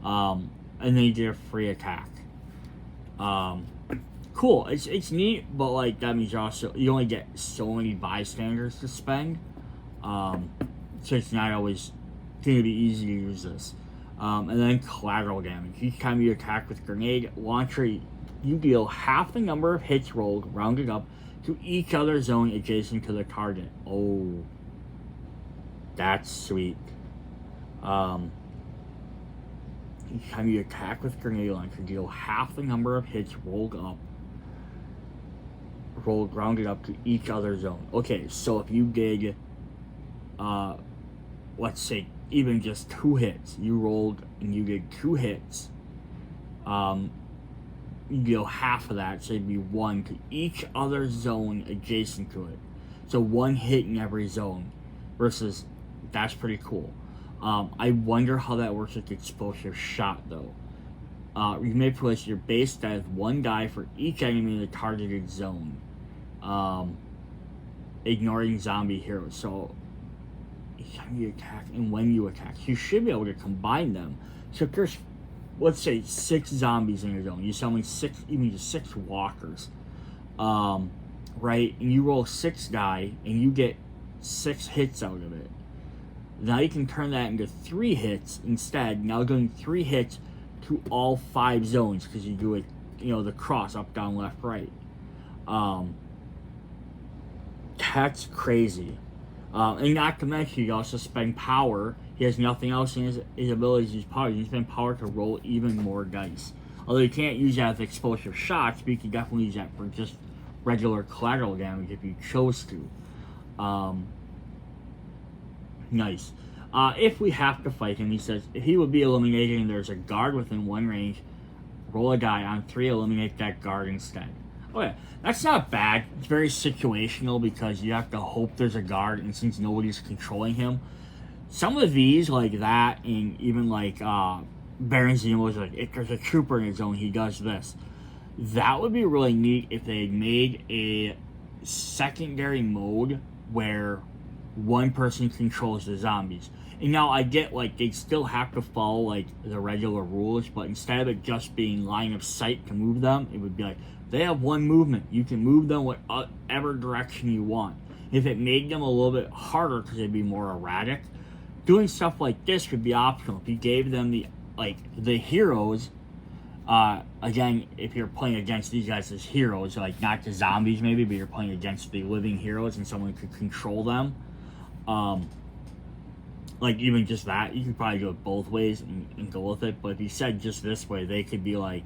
And then you get a free attack. Cool, it's neat, but like that means you only get so many bystanders to spend. So it's not always gonna be easy to use this. And then collateral damage. Each time you attack with grenade launcher, you deal half the number of hits rolled, rounded up, to each other zone adjacent to the target. Oh, that's sweet. Each time you attack with grenade launcher, deal half the number of hits rounded up to each other zone. Okay, so if you did, let's say even just 2 hits, you rolled and you did 2 hits, you deal half of that, so it'd be 1 to each other zone adjacent to it. So 1 hit in every zone, versus, that's pretty cool. I wonder how that works with explosive shot, though. You may place your base stat as 1 die for each enemy in the targeted zone, ignoring zombie heroes. So, each time you attack and when you attack, you should be able to combine them. So if there's, let's say, 6 zombies in your zone, you summon 6, even just 6 walkers, right? And you roll 6 die, and you get 6 hits out of it. Now you can turn that into 3 hits instead. Now doing 3 hits to all 5 zones, because you do it, the cross, up, down, left, right. That's crazy. And not to mention, you also spend power. He has nothing else in his abilities. His power. You spend power to roll even more dice. Although you can't use that with explosive shots, but you can definitely use that for just regular collateral damage if you chose to. Nice. If we have to fight him, he says, if he would be eliminated and there's a guard within 1 range, roll a die. On 3, eliminate that guard instead. Okay, that's not bad. It's very situational because you have to hope there's a guard, and since nobody's controlling him, some of these like that, and even like Baron Zemo's, like if there's a trooper in his zone, he does this. That would be really neat if they made a secondary mode where 1 person controls the zombies. And now I get, like, they still have to follow, like, the regular rules, but instead of it just being line of sight to move them, it would be like, they have 1 movement. You can move them whatever direction you want. If it made them a little bit harder because they'd be more erratic, doing stuff like this would be optional. If you gave them the heroes, again, if you're playing against these guys as heroes, like, not the zombies maybe, but you're playing against the living heroes and someone could control them, like, even just that, you could probably go both ways and go with it. But if you said just this way, they could be like,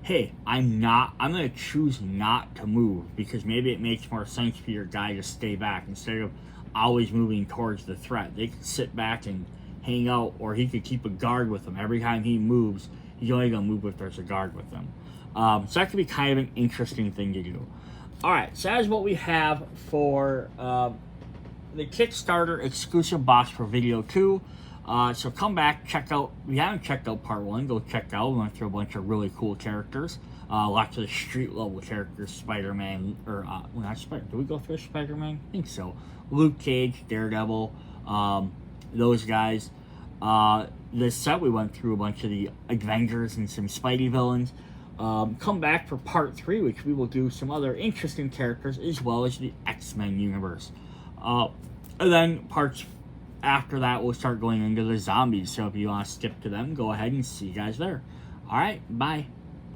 hey, I'm going to choose not to move, because maybe it makes more sense for your guy to stay back instead of always moving towards the threat. They could sit back and hang out, or he could keep a guard with him. Every time he moves, he's only going to move if there's a guard with him. So that could be kind of an interesting thing to do. Alright, so that is what we have for the Kickstarter exclusive box for video 2. So come back, check out, if you haven't checked out part 1, go check out. We went through a bunch of really cool characters. Lots of the street level characters, Spider-Man, or, not Spider, did we go through Spider-Man? I think so. Luke Cage, Daredevil, those guys. This set, we went through a bunch of the Avengers and some Spidey villains. Come back for part 3, which we will do some other interesting characters, as well as the X-Men universe. And then parts after that, we'll start going into the zombies. So if you want to skip to them, go ahead and see you guys there. Alright, bye.